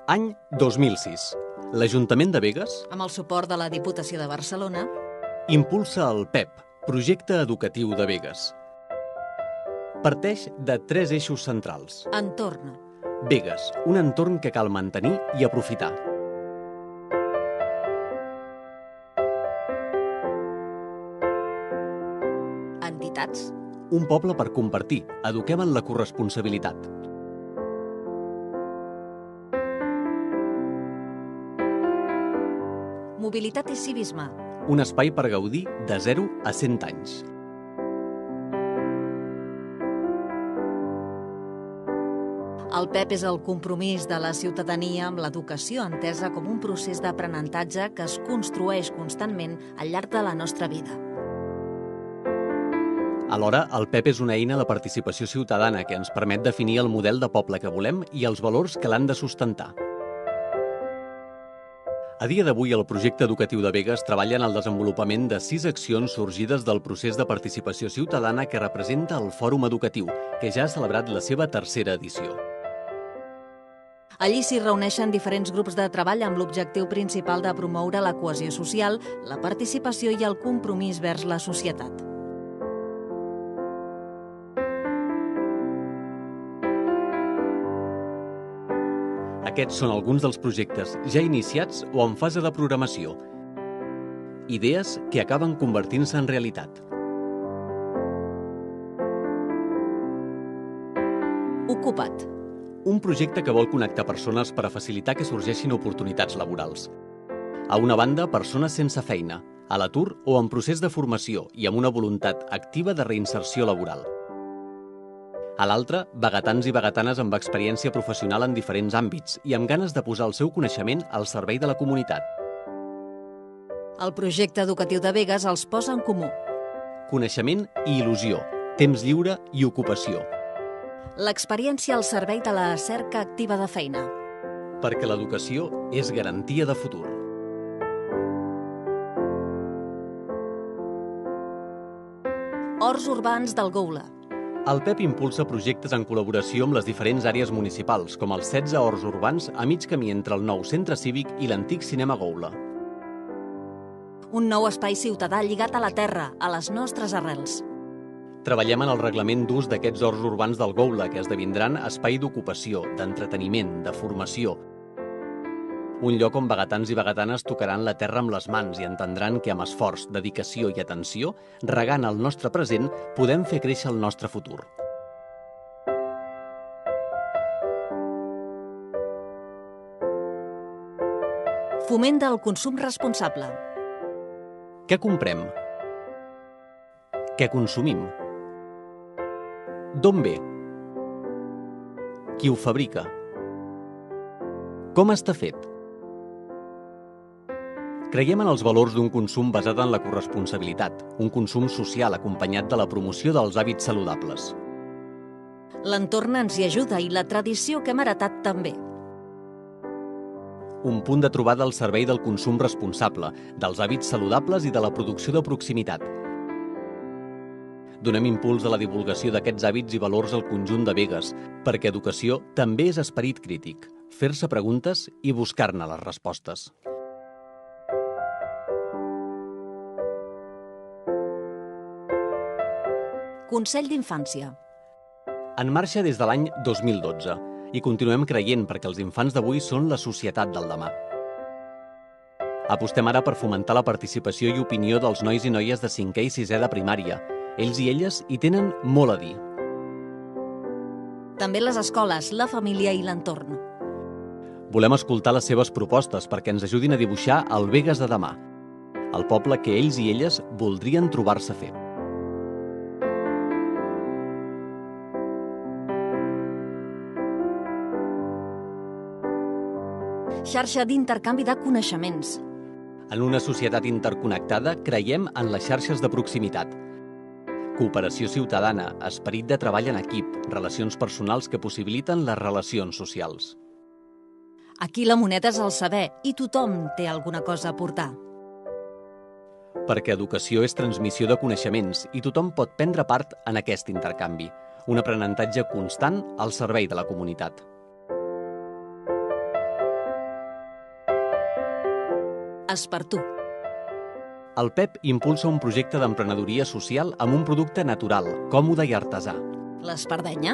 Any 2006. L'Ajuntament de Begues, Amb el suport de la Diputació de Barcelona, impulsa el PEP, Projecte Educatiu de Begues. Parteix de 3 eixos centrals. entorn, Begues, un entorn que cal mantenir i aprofitar. entitats, Un poble per compartir, eduquem en la corresponsabilitat. mobilitat i civisme, Un espai per gaudir de 0 a 100 anys. El PEP és el compromís de la ciutadania amb l'educació entesa com un procés d'aprenentatge que es construeix constantment al llarg de la nostra vida. Alhora, el PEP és una eina de participació ciutadana que ens permet definir el model de poble que volem i els valors que l'han de sustentar. A dia d'avui, el projecte educatiu de Begues treballa en el desenvolupament de 6 accions sorgides del procés de participació ciutadana que representa el Fòrum Educatiu, que ja ha celebrat la seva 3a edició. Allí s'hi reuneixen diferents grups de treball amb l'objectiu principal de promoure la cohesió social, la participació i el compromís vers la societat. Aquests són alguns dels projectes ja iniciats o en fase de programació. Idees que acaben convertint-se en realitat. Ocupa't. Un projecte que vol connectar persones per a facilitar que sorgeixin oportunitats laborals. A una banda, persones sense feina, a l'atur o en procés de formació i amb una voluntat activa de reinserció laboral. A l'altra, vegetans i vegetanes amb experiència professional en diferents àmbits i amb ganes de posar el seu coneixement al servei de la comunitat. El projecte educatiu de Begues els posa en comú. Coneixement i il·lusió, temps lliure i ocupació. L'experiència al servei de la cerca activa de feina. Perquè l'educació és garantia de futur. Horts urbans del Goula. El PEP impulsa projectes en col·laboració amb les diferents àrees municipals, com els 16 horts urbans a mig camí entre el nou centre cívic i l'antic cinema Goula. Un nou espai ciutadà lligat a la terra, a les nostres arrels. Treballem en el reglament d'ús d'aquests horts urbans del Goula, que esdevindran espai d'ocupació, d'entreteniment, de formació. Un lloc on vegetans i vegetanes tocaran la terra amb les mans i entendran que amb esforç, dedicació i atenció, regant el nostre present, podem fer créixer el nostre futur. Foment del consum responsable. Què comprem? Què consumim? D'on ve? Qui ho fabrica? Com està fet? Creiem en els valors d'un consum basat en la corresponsabilitat, un consum social acompanyat de la promoció dels hàbits saludables. L'entorn ens hi ajuda i la tradició que hem heretat també. Un punt de trobada al servei del consum responsable, dels hàbits saludables i de la producció de proximitat. Donem impuls a la divulgació d'aquests hàbits i valors al conjunt de Begues, perquè educació també és esperit crític, fer-se preguntes i buscar-ne les respostes. Consell d'Infància. En marxa des de l'any 2012 i continuem creient perquè els infants d'avui són la societat del demà. Apostem ara per fomentar la participació i opinió dels nois i noies de 5è i 6è de primària. Ells i elles hi tenen molt a dir. També les escoles, la família i l'entorn. Volem escoltar les seves propostes perquè ens ajudin a dibuixar el Begues de demà, el poble que ells i elles voldrien trobar-se fer. Xarxa d'intercanvi de coneixements. En una societat interconnectada creiem en les xarxes de proximitat. Cooperació ciutadana, esperit de treball en equip, relacions personals que possibiliten les relacions socials. Aquí la moneda és el saber i tothom té alguna cosa a aportar. Perquè educació és transmissió de coneixements i tothom pot prendre part en aquest intercanvi. Un aprenentatge constant al servei de la comunitat. Espertú. El PEP impulsa un projecte d'emprenedoria social amb un producte natural, còmode i artesà. L'Espardenya.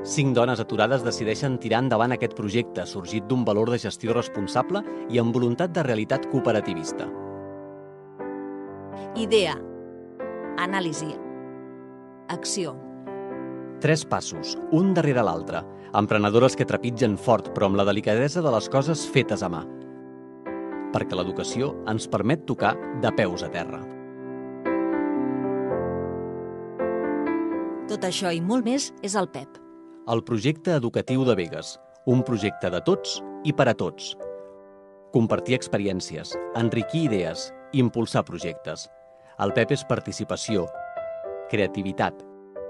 5 dones aturades decideixen tirar endavant aquest projecte, sorgit d'un valor de gestió responsable i amb voluntat de realitat cooperativista. Idea. Anàlisi. Acció. 3 passos, un darrere l'altre. Emprenedores que trepitgen fort, però amb la delicadesa de les coses fetes a mà. Perquè l'educació ens permet tocar de peus a terra. Tot això i molt més és el PEP. El projecte educatiu de Begues, un projecte de tots i per a tots. Compartir experiències, enriquir idees, impulsar projectes. El PEP és participació, creativitat,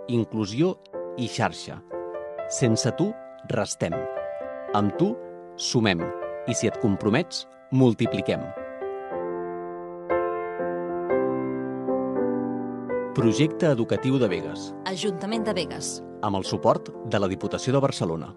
inclusió i xarxa. Sense tu, restem. Amb tu, sumem. I si et compromets, multipliquem. Projecte educatiu de Begues. Ajuntament de Begues. Amb el suport de la Diputació de Barcelona.